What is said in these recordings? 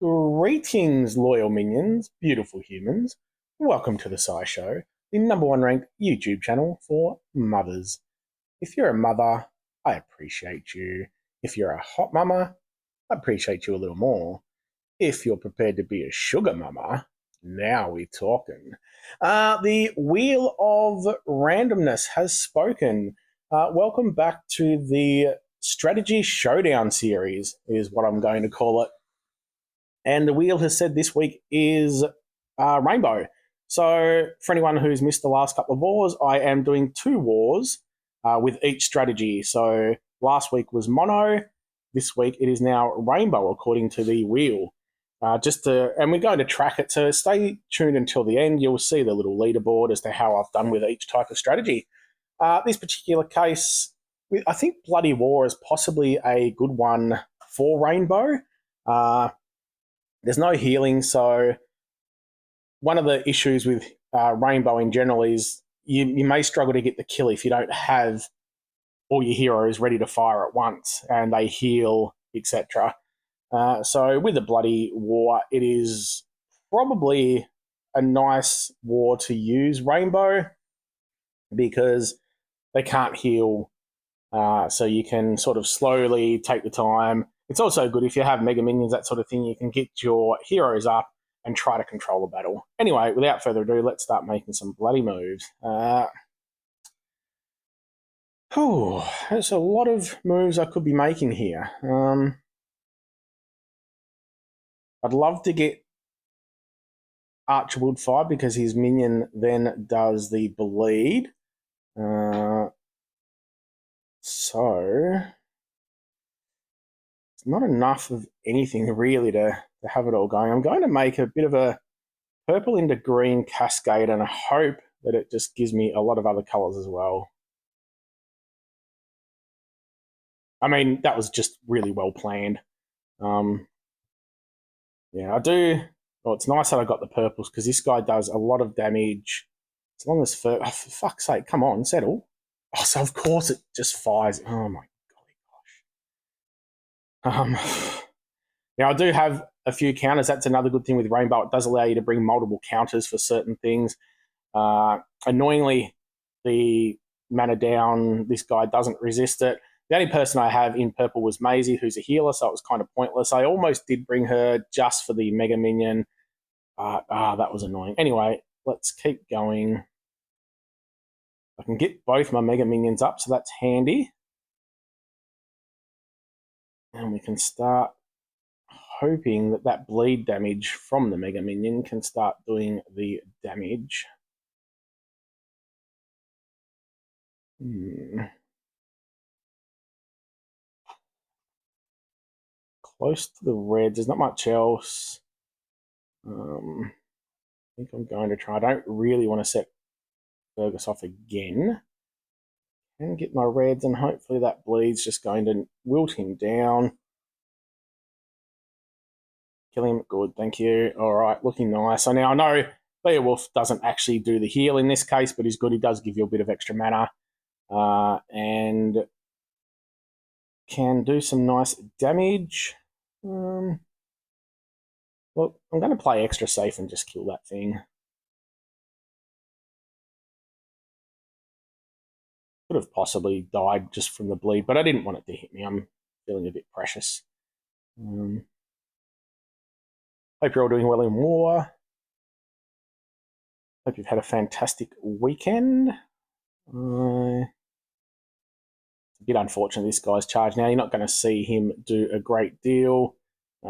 Greetings, loyal minions, beautiful humans. Welcome to the SciShow, the number one ranked YouTube channel for mothers. If you're a mother, I appreciate you. If you're a hot mama, I appreciate you a little more. If you're prepared to be a sugar mama, now we're talking. The Wheel of Randomness has spoken. Welcome back to the Strategy Showdown series, is what I'm going to call it. And the wheel has said this week is Rainbow. So for anyone who's missed the last couple of wars, I am doing 2 wars with each strategy. So last week was Mono. This week it is now Rainbow, according to the wheel. And we're going to track it. So stay tuned until the end. You'll see the little leaderboard as to how I've done with each type of strategy. This particular case, I think Bloody War is possibly a good one for Rainbow. There's no healing, so one of the issues with Rainbow in general is you may struggle to get the kill if you don't have all your heroes ready to fire at once and they heal, etc. So with the Bloody War, it is probably a nice war to use Rainbow because they can't heal, so you can sort of slowly take the time. It's also good if you have mega minions, that sort of thing, you can get your heroes up and try to control the battle. Anyway, without further ado, let's start making some bloody moves. There's a lot of moves I could be making here. I'd love to get Archibald 5 because his minion then does the bleed. So it's not enough of anything really to have it all going. I'm going to make a bit of a purple into green cascade and I hope that it just gives me a lot of other colours as well. I mean, that was just really well planned. Yeah, I do. Well, it's nice that I got the purples because this guy does a lot of damage. As long as, for fuck's sake, come on, settle. Oh, so of course it just fires. Oh my golly gosh. Now I do have a few counters. That's another good thing with Rainbow. It does allow you to bring multiple counters for certain things. Annoyingly, the mana down, this guy doesn't resist it. The only person I have in purple was Maisie, who's a healer, so it was kind of pointless. I almost did bring her just for the Mega Minion. That was annoying. Anyway, let's keep going. I can get both my Mega Minions up, so that's handy. And we can start hoping that that bleed damage from the Mega Minion can start doing the damage. Close to the red. There's not much else. I think I'm going to try. I don't really want to set Fergus off again. And get my reds, and hopefully that bleed's just going to wilt him down. Kill him. Good, thank you. All right, looking nice. So now I know Beowulf doesn't actually do the heal in this case, but he's good. He does give you a bit of extra mana. And can do some nice damage. Well, I'm going to play extra safe and just kill that thing. Could have possibly died just from the bleed, but I didn't want it to hit me. I'm feeling a bit precious. Hope you're all doing well in war. Hope you've had a fantastic weekend. It's a bit unfortunate this guy's charged now. You're not going to see him do a great deal.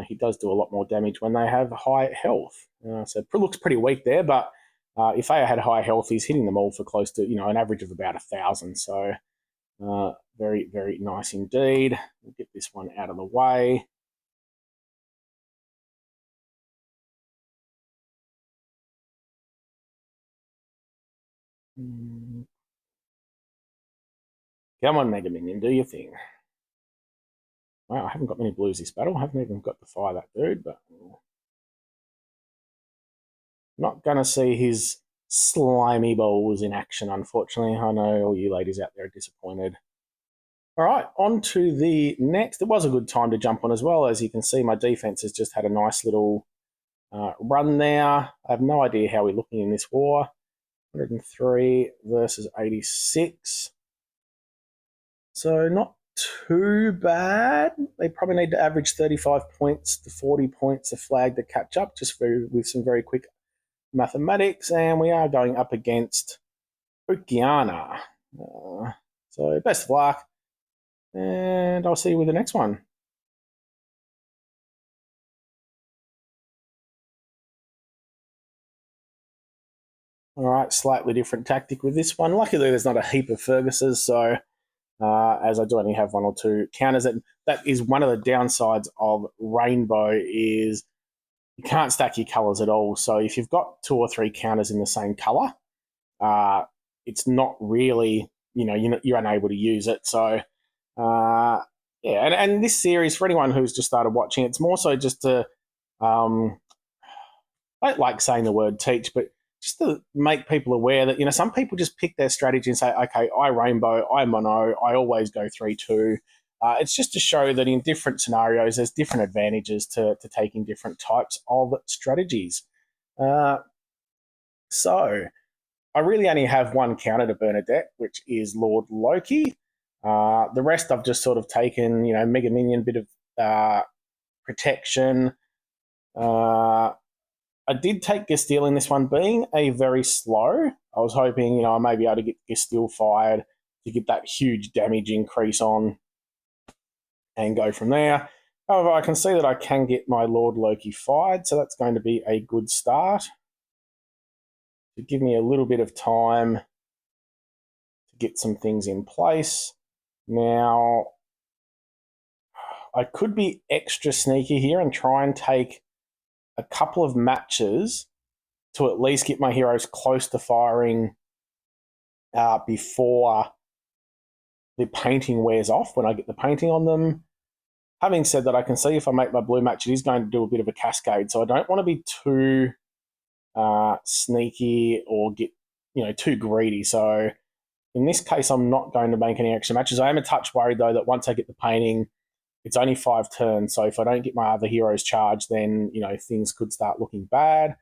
He does do a lot more damage when they have high health. So it looks pretty weak there, but if they had high health, he's hitting them all for close to, an average of about 1,000. So very, very nice indeed. We'll get this one out of the way. Come on, Mega Minion, do your thing. Wow, I haven't got many blues this battle. I haven't even got to fire that dude, but not going to see his slimy balls in action, unfortunately. I know all you ladies out there are disappointed. All right, on to the next. It was a good time to jump on as well. As you can see, my defense has just had a nice little run there. I have no idea how we're looking in this war. 103 versus 86. So not too bad. They probably need to average 35 points to 40 points a flag to catch up, just with some very quick mathematics. And we are going up against OkeAna. So best of luck. And I'll see you with the next one. All right, slightly different tactic with this one. Luckily, there's not a heap of Ferguses, so as I do only have one or two counters. That is one of the downsides of Rainbow is you can't stack your colours at all. So if you've got two or three counters in the same colour, it's not really, you're unable to use it. So, yeah, and this series, for anyone who's just started watching, it's more so just to, I don't like saying the word teach, but just to make people aware that, some people just pick their strategy and say, okay, I rainbow, I mono, I always go 3-2. It's just to show that in different scenarios, there's different advantages to taking different types of strategies. So I really only have one counter to Bernadette, which is Lord Loki. The rest I've just sort of taken, Mega Minion, bit of protection. I did take Gastille in this one, being a very slow. I was hoping, I may be able to get Gastille fired to get that huge damage increase on and go from there. However, I can see that I can get my Lord Loki fired, so that's going to be a good start. To give me a little bit of time to get some things in place. Now, I could be extra sneaky here and try and take a couple of matches to at least get my heroes close to firing before the painting wears off, when I get the painting on them. Having said that, I can see if I make my blue match, it is going to do a bit of a cascade, so I don't want to be too sneaky or get too greedy. So in this case, I'm not going to make any extra matches. I am a touch worried, though, that once I get the painting, it's only 5 turns, so if I don't get my other heroes charged, then things could start looking bad.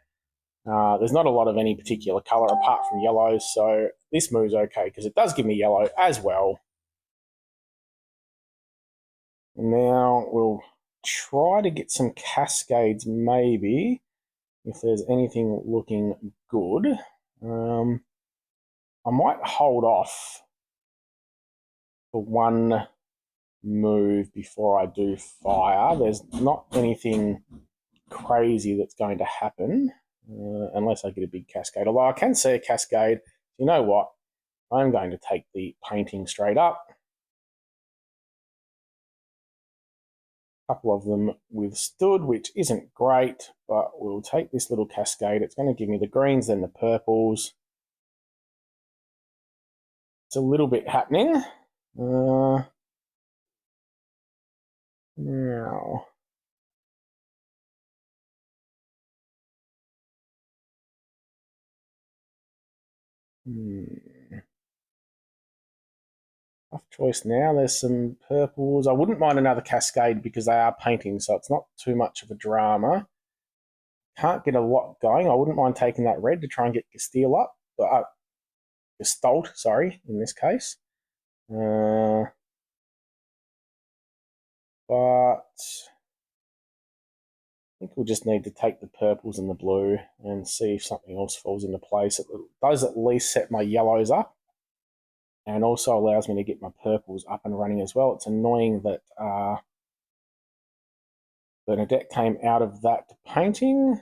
There's not a lot of any particular colour apart from yellow, so this move's okay because it does give me yellow as well. Now we'll try to get some cascades, maybe, if there's anything looking good. I might hold off for one move before I do fire. There's not anything crazy that's going to happen unless I get a big cascade. Although I can see a cascade. You know what? I'm going to take the painting straight up. A couple of them withstood, which isn't great, but we'll take this little cascade. It's going to give me the greens, then the purples. It's a little bit happening. Now, tough choice now. There's some purples. I wouldn't mind another cascade because they are painting, so it's not too much of a drama. Can't get a lot going. I wouldn't mind taking that red to try and get Gastille up. Gestalt, sorry, in this case. But I think we'll just need to take the purples and the blue and see if something else falls into place. It does at least set my yellows up and also allows me to get my purples up and running as well. It's annoying that Bernadette came out of that painting.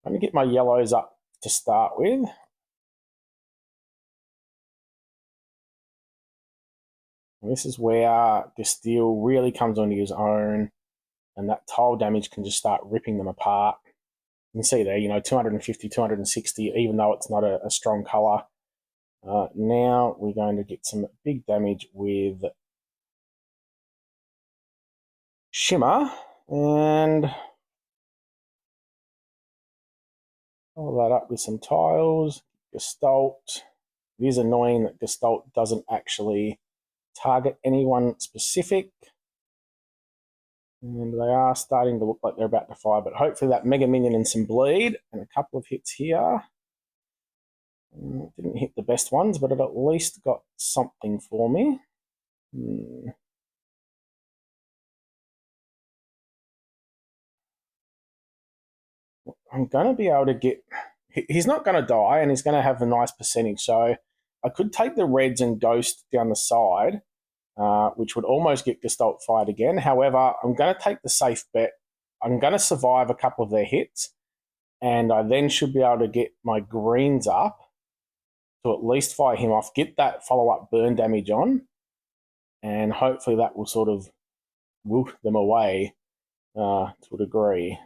Let me get my yellows up to start with. And this is where Gastille really comes onto his own, and that tile damage can just start ripping them apart. You can see there, 250, 260, even though it's not a strong colour. Now we're going to get some big damage with Shimmer, and follow that up with some tiles. Gestalt. It is annoying that Gestalt doesn't actually target anyone specific. And they are starting to look like they're about to fire, but hopefully that Mega Minion and some bleed and a couple of hits here. Didn't hit the best ones, but it at least got something for me. I'm going to be able to get... He's not going to die, and he's going to have a nice percentage. So I could take the reds and ghost down the side, which would almost get Gestalt fired again. However, I'm going to take the safe bet. I'm going to survive a couple of their hits, and I then should be able to get my greens up to at least fire him off, get that follow-up burn damage on, and hopefully that will sort of wilt them away to a degree.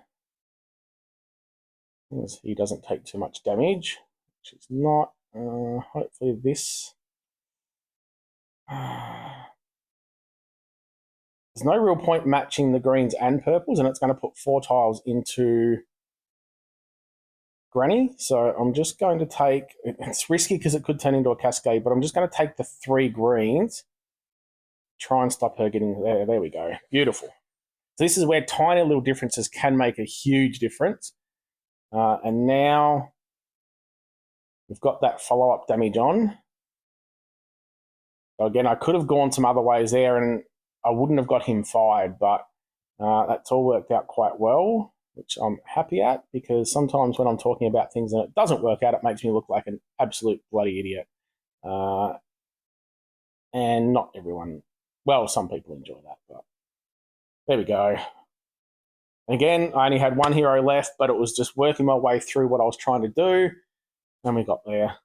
He doesn't take too much damage, which is not. Hopefully this... There's no real point matching the greens and purples, and it's going to put 4 tiles into Granny. So I'm just going to take... It's risky because it could turn into a cascade, but I'm just going to take the 3 greens, try and stop her getting... There we go. Beautiful. So this is where tiny little differences can make a huge difference. And now we've got that follow-up damage on. So again, I could have gone some other ways there and I wouldn't have got him fired, but that's all worked out quite well, which I'm happy at, because sometimes when I'm talking about things and it doesn't work out, it makes me look like an absolute bloody idiot. And not everyone... Well, some people enjoy that, but there we go. Again, I only had 1 hero left, but it was just working my way through what I was trying to do, and we got there.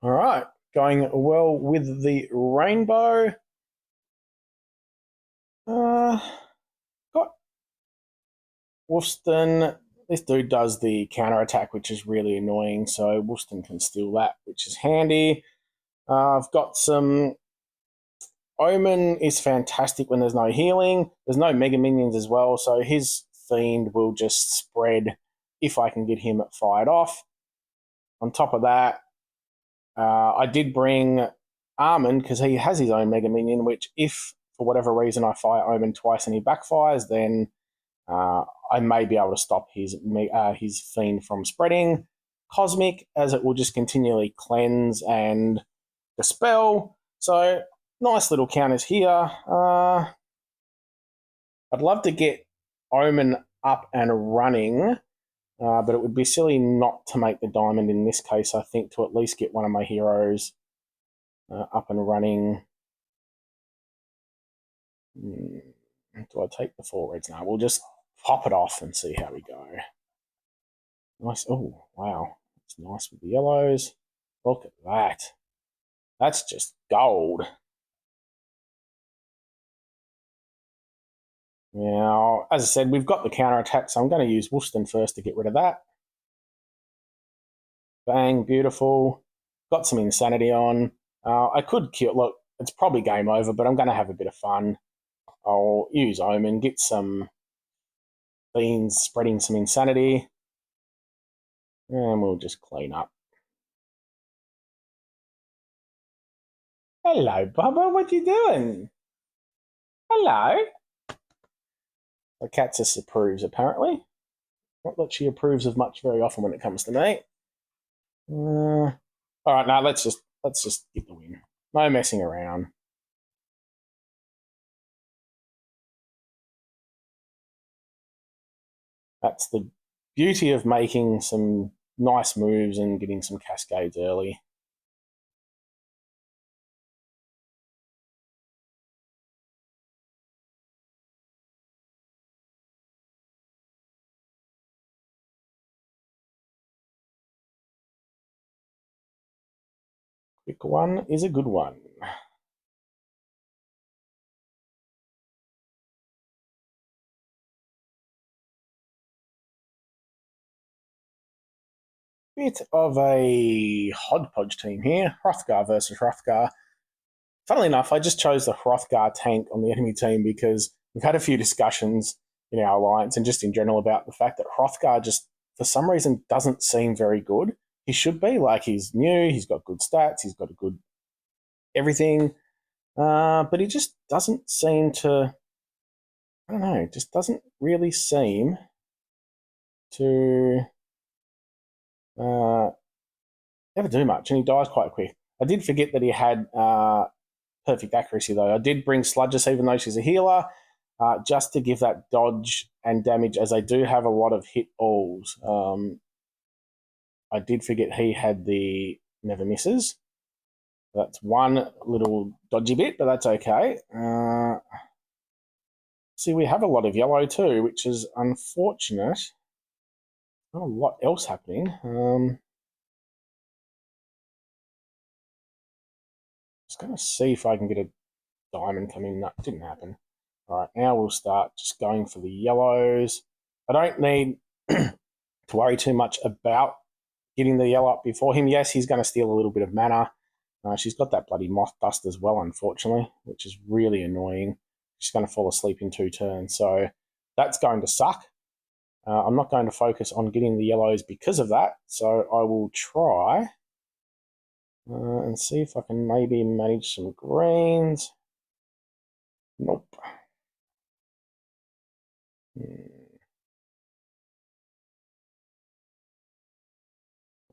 All right, going well with the rainbow. Got Wolfston. This dude does the counter attack, which is really annoying, so Wolfston can steal that, which is handy. I've got some... Omen is fantastic when there's no healing. There's no Mega Minions as well, so his Fiend will just spread if I can get him fired off. On top of that, I did bring Armand because he has his own Mega Minion, which if for whatever reason I fire Omen twice and he backfires, then I may be able to stop his Fiend from spreading. Cosmic, as it will just continually cleanse and dispel. So nice little counters here. I'd love to get Omen up and running, but it would be silly not to make the diamond in this case, I think, to at least get one of my heroes up and running. Do I take the 4 reds now? We'll just pop it off and see how we go. Nice. Oh, wow. That's nice with the yellows. Look at that. That's just gold. Now, as I said, we've got the counter attack, so I'm going to use Wolfston first to get rid of that. Bang, beautiful. Got some insanity on. I could kill... Look, it's probably game over, but I'm going to have a bit of fun. I'll use Omen, get some Fiends spreading some insanity, and we'll just clean up. Hello, Bubba. What you doing? Hello. The cat just approves, apparently. Not that she approves of much very often when it comes to me. All right, now let's just get the win. No messing around. That's the beauty of making some nice moves and getting some cascades early. Quick one is a good one. Bit of a hodgepodge team here. Hrothgar versus Hrothgar. Funnily enough, I just chose the Hrothgar tank on the enemy team because we've had a few discussions in our alliance and just in general about the fact that Hrothgar just, for some reason, doesn't seem very good. He should be. Like, he's new, he's got good stats, he's got a good everything, but he just doesn't seem to, I don't know, just doesn't really seem to never do much, and he dies quite quick. I did forget that he had perfect accuracy, though. I did bring Sludgus, even though she's a healer, just to give that dodge and damage, as I do have a lot of hit alls. I did forget he had the never misses. That's one little dodgy bit, but that's okay. See, we have a lot of yellow too, which is unfortunate. Not a lot else happening. Just going to see if I can get a diamond come in. That didn't happen. All right, now we'll start just going for the yellows. I don't need to worry too much about getting the yellow up before him. Yes, he's going to steal a little bit of mana. She's got that bloody moth bust as well, unfortunately, which is really annoying. She's going to fall asleep in 2 turns, so that's going to suck. I'm not going to focus on getting the yellows because of that, so I will try and see if I can maybe manage some greens. Nope.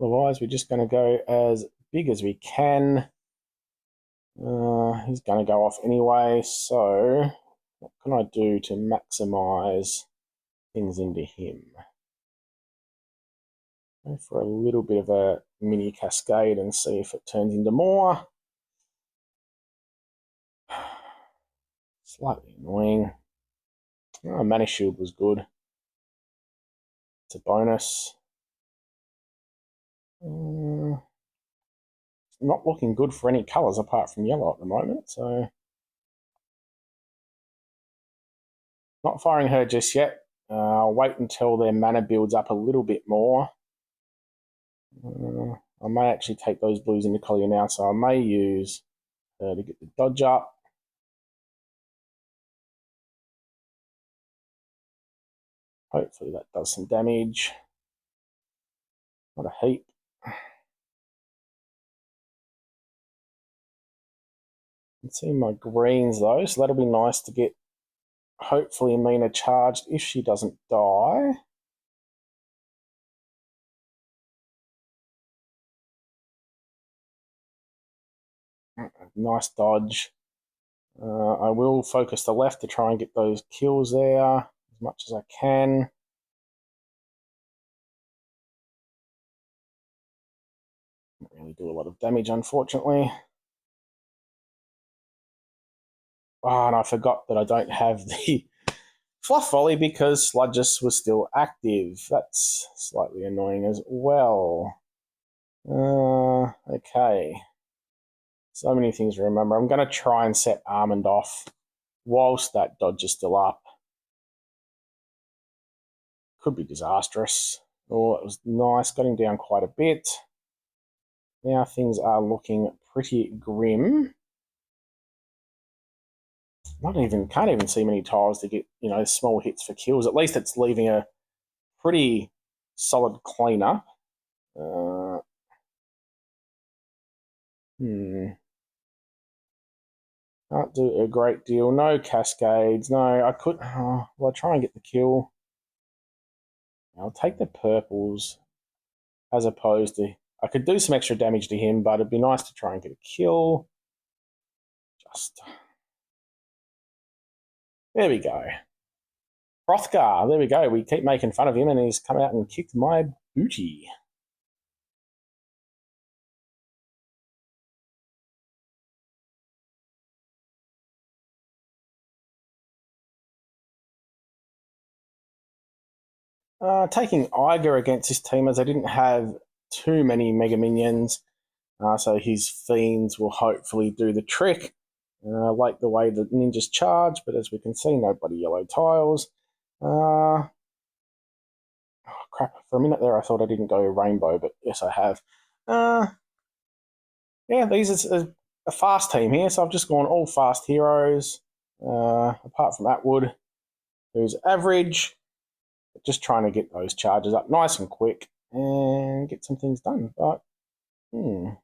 Otherwise, we're just going to go as big as we can. He's going to go off anyway, so what can I do to maximize things into him? Go for a little bit of a mini cascade and see if it turns into more. Slightly annoying. Oh, Mana Shield was good. It's a bonus. It's not looking good for any colours apart from yellow at the moment, so not firing her just yet. I'll wait until their mana builds up a little bit more. I may actually take those blues into Collier now, so I may use her to get the dodge up. Hopefully that does some damage. Not a heap. can see my greens though, so that'll be nice to get hopefully Amina charged if she doesn't die. Nice dodge. I will focus the left to try and get those kills there as much as I can. Don't really do a lot of damage, unfortunately. Oh, and I forgot that I don't have the fluff volley because Sludgus was still active. That's slightly annoying as well. Okay. So many things to remember. I'm going to try and set Almond off whilst that dodge is still up. Could be disastrous. Oh, it was nice. Got him down quite a bit. Now things are looking pretty grim. Can't even see many tiles to get, small hits for kills. At least it's leaving a pretty solid cleanup. Can't do a great deal. No cascades. No, I could. Well, I'll try and get the kill. I'll take the purples as opposed to. I could do some extra damage to him, but it'd be nice to try and get a kill. There we go. Hrothgar, there we go. We keep making fun of him, and he's come out and kicked my booty. Taking Iger against his team, as I didn't have too many Mega Minions, so his Fiends will hopefully do the trick. I like the way the ninjas charge, but as we can see, no bloody yellow tiles. Oh, crap. For a minute there, I thought I didn't go rainbow, but yes, I have. Yeah, these is a fast team here, so I've just gone all fast heroes. apart from Atwood, who's average, but just trying to get those charges up nice and quick and get some things done. But again,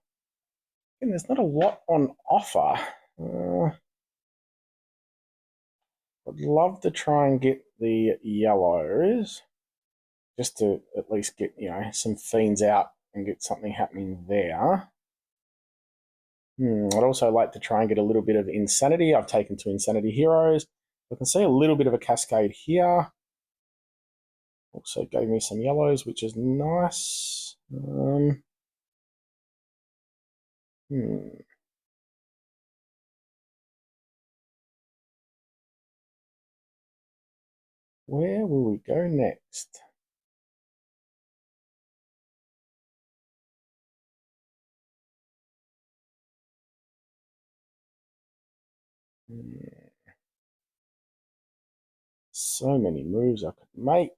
there's not a lot on offer. I'd love to try and get the yellows just to at least get, some fiends out and get something happening there. I'd also like to try and get a little bit of insanity. I've taken 2 insanity heroes. I can see a little bit of a cascade here. Also gave me some yellows, which is nice. Where will we go next? So many moves I could make.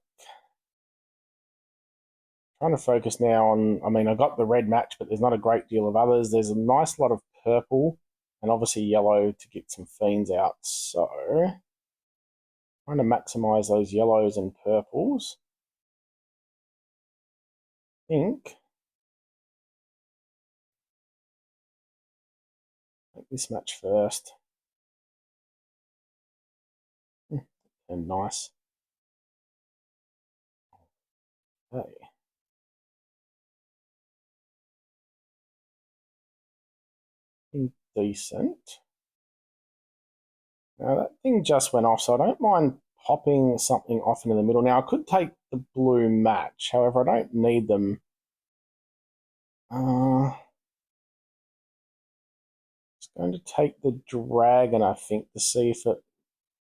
Trying to focus now on, I got the red match, but there's not a great deal of others. There's a nice lot of purple and obviously yellow to get some fiends out. So trying to maximize those yellows and purples. I think make this match first. And nice. Okay. Decent. Now that thing just went off, so I don't mind popping something off into the middle. Now I could take the blue match, however I don't need them. Just going to take the dragon, I think, to see if it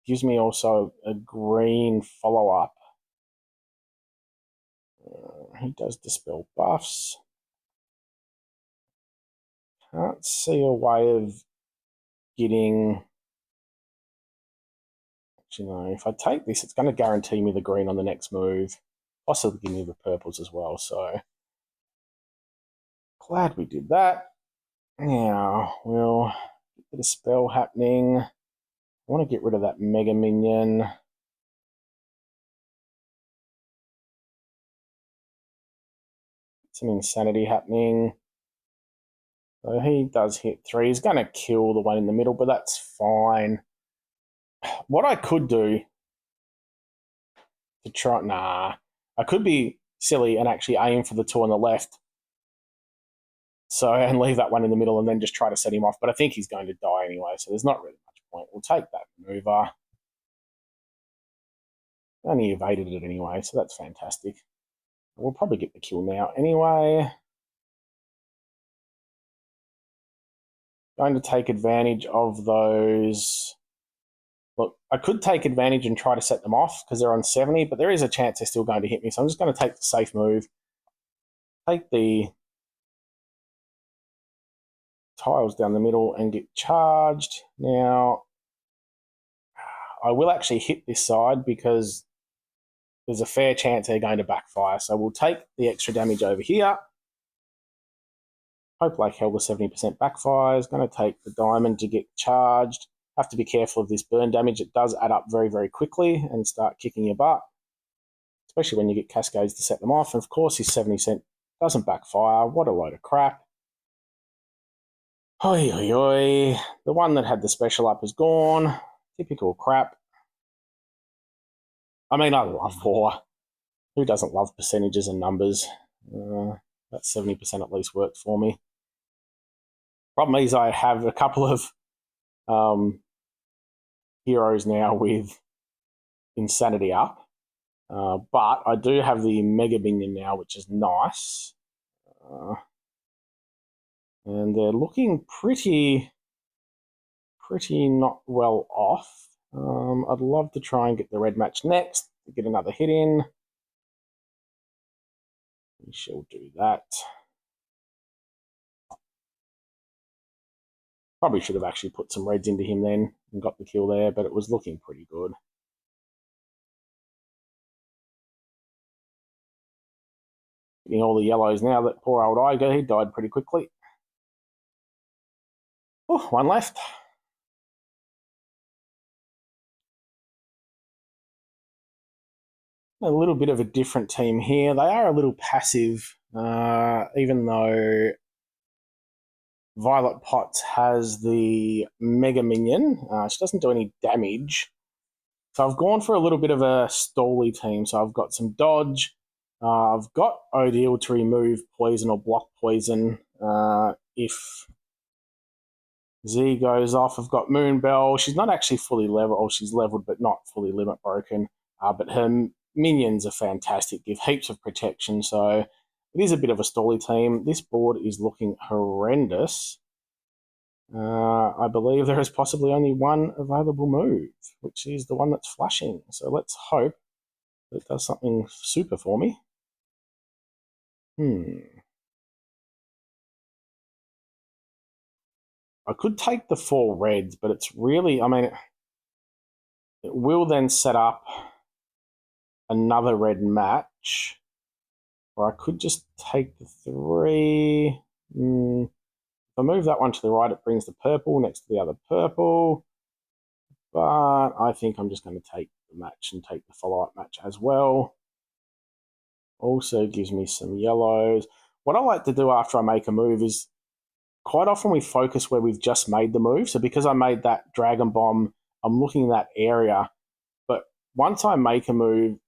gives me also a green follow-up. He does dispel buffs. Can't see a way of getting... Actually, no, if I take this, it's going to guarantee me the green on the next move. Possibly give me the purples as well, so... Glad we did that. Now, we'll get the spell happening. I want to get rid of that Mega Minion. Some insanity happening. So he does hit 3. He's going to kill the one in the middle, but that's fine. What I could do to try... Nah. I could be silly and actually aim for the 2 on the left. So, and leave that one in the middle and then just try to set him off. But I think he's going to die anyway, so there's not really much point. We'll take that maneuver. Only evaded it anyway, so that's fantastic. We'll probably get the kill now anyway. Going to take advantage of those. Look, I could take advantage and try to set them off because they're on 70, but there is a chance they're still going to hit me. So I'm just going to take the safe move. Take the tiles down the middle and get charged. Now, I will actually hit this side because there's a fair chance they're going to backfire. So we'll take the extra damage over here. Hope like hell the 70% backfires. Going to take the diamond to get charged. Have to be careful of this burn damage. It does add up very, very quickly and start kicking your butt, especially when you get cascades to set them off. And of course, his 70% doesn't backfire. What a load of crap. Oi, oi, oi. The one that had the special up is gone. Typical crap. I love war. Who doesn't love percentages and numbers? That 70% at least worked for me. Problem is I have a couple of heroes now with insanity up. But I do have the Mega Minion now, which is nice. And they're looking pretty not well off. I'd love to try and get the red match next, to get another hit in. We shall do that. Probably should have actually put some reds into him then and got the kill there, but it was looking pretty good. Getting all the yellows now. That poor old Iger, he died pretty quickly. Oh, one left. A little bit of a different team here. They are a little passive, even though Violet Potts has the Mega Minion. She doesn't do any damage. So I've gone for a little bit of a stally team. So I've got some dodge. I've got Odile to remove poison or block poison if Z goes off. I've got Moonbell. She's not actually fully leveled, or she's leveled but not fully limit broken. But her minions are fantastic, give heaps of protection. So it is a bit of a stally team. This board is looking horrendous. I believe there is possibly only one available move, which is the one that's flashing. So let's hope that it does something super for me. I could take the 4 reds, but it's really, I mean, it will then set up another red match. Or I could just take the 3. If I move that one to the right, it brings the purple next to the other purple. But I think I'm just going to take the match and take the follow-up match as well. Also gives me some yellows. What I like to do after I make a move is quite often we focus where we've just made the move. So because I made that Dragon Bomb, I'm looking in that area. But once I make a move,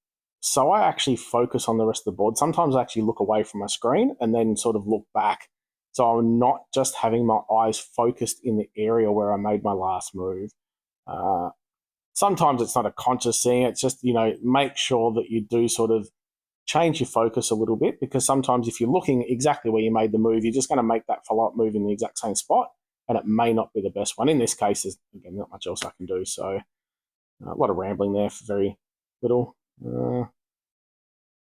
so I actually focus on the rest of the board. Sometimes I actually look away from my screen and then sort of look back. So I'm not just having my eyes focused in the area where I made my last move. Sometimes it's not a conscious thing. It's just, make sure that you do sort of change your focus a little bit, because sometimes if you're looking exactly where you made the move, you're just going to make that follow-up move in the exact same spot, and it may not be the best one. In this case, there's, again, not much else I can do. So a lot of rambling there for very little.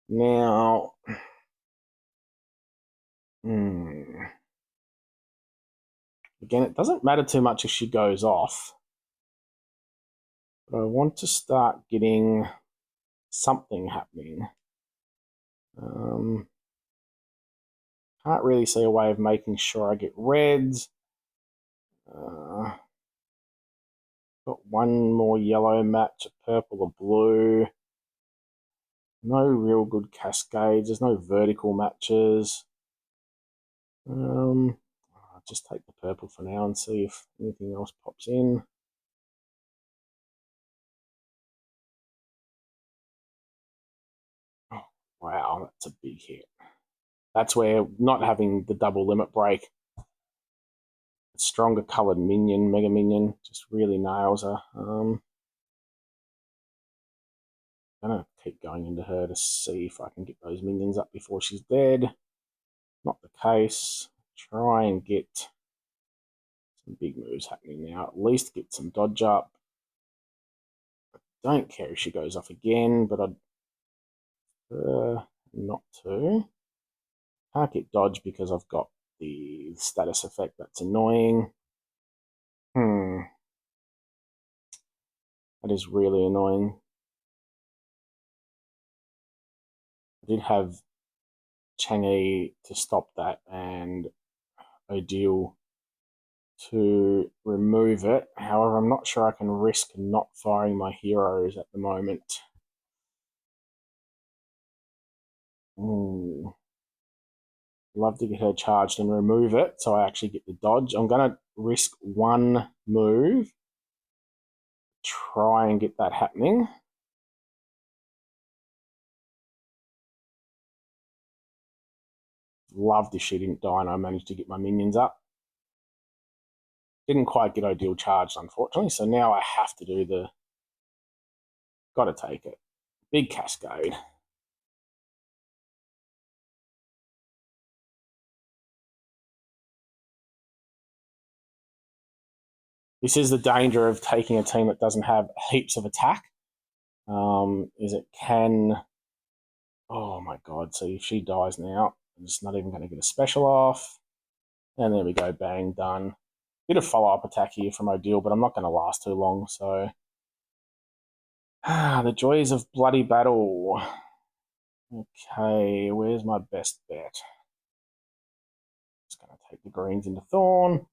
Now, again, it doesn't matter too much if she goes off, but I want to start getting something happening. Can't really see a way of making sure I get reds. Got one more yellow match, a purple or blue. No real good cascades. There's no vertical matches. I'll just take the purple for now and see if anything else pops in. Oh, wow, that's a big hit. That's where not having the double limit break, a stronger coloured minion, Mega Minion, just really nails her. I'm going to keep going into her to see if I can get those minions up before she's dead. Not the case. Try and get some big moves happening now. At least get some dodge up. I don't care if she goes off again, but I'd not to. Can't get dodge because I've got the status effect. That's annoying. That is really annoying. I did have Chang'e to stop that and Odile to remove it. However, I'm not sure I can risk not firing my heroes at the moment. Love to get her charged and remove it so I actually get the dodge. I'm going to risk one move, try and get that happening. Loved if she didn't die and I managed to get my minions up. Didn't quite get Odile charged, unfortunately, so now I have to do the... Got to take it. Big cascade. This is the danger of taking a team that doesn't have heaps of attack. Is it can... Oh my god, so if she dies now, I'm just not even going to get a special off. And there we go, bang, done. Bit of follow-up attack here from Odile, but I'm not going to last too long, so... the joys of bloody battle. Okay, where's my best bet? Just going to take the greens into Thorn.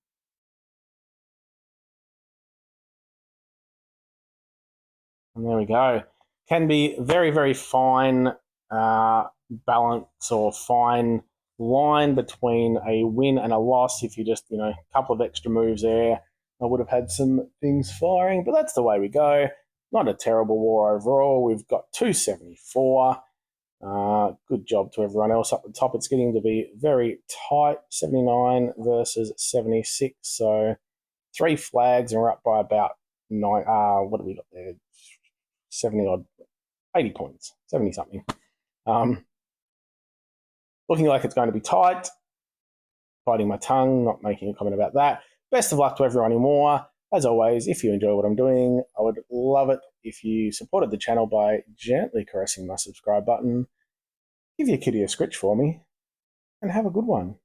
And there we go. Can be very, very fine balance or fine line between a win and a loss. If you just, a couple of extra moves there, I would have had some things firing, but that's the way we go. Not a terrible war overall. We've got 274. Good job to everyone else up the top. It's getting to be very tight, 79 versus 76. So 3 flags, and we're up by about 9. What have we got there? 70 odd, 80 points, 70 something. Looking like it's going to be tight. Biting my tongue, not making a comment about that. Best of luck to everyone in war. As always, if you enjoy what I'm doing, I would love it if you supported the channel by gently caressing my subscribe button. Give your kitty a scritch for me, and have a good one.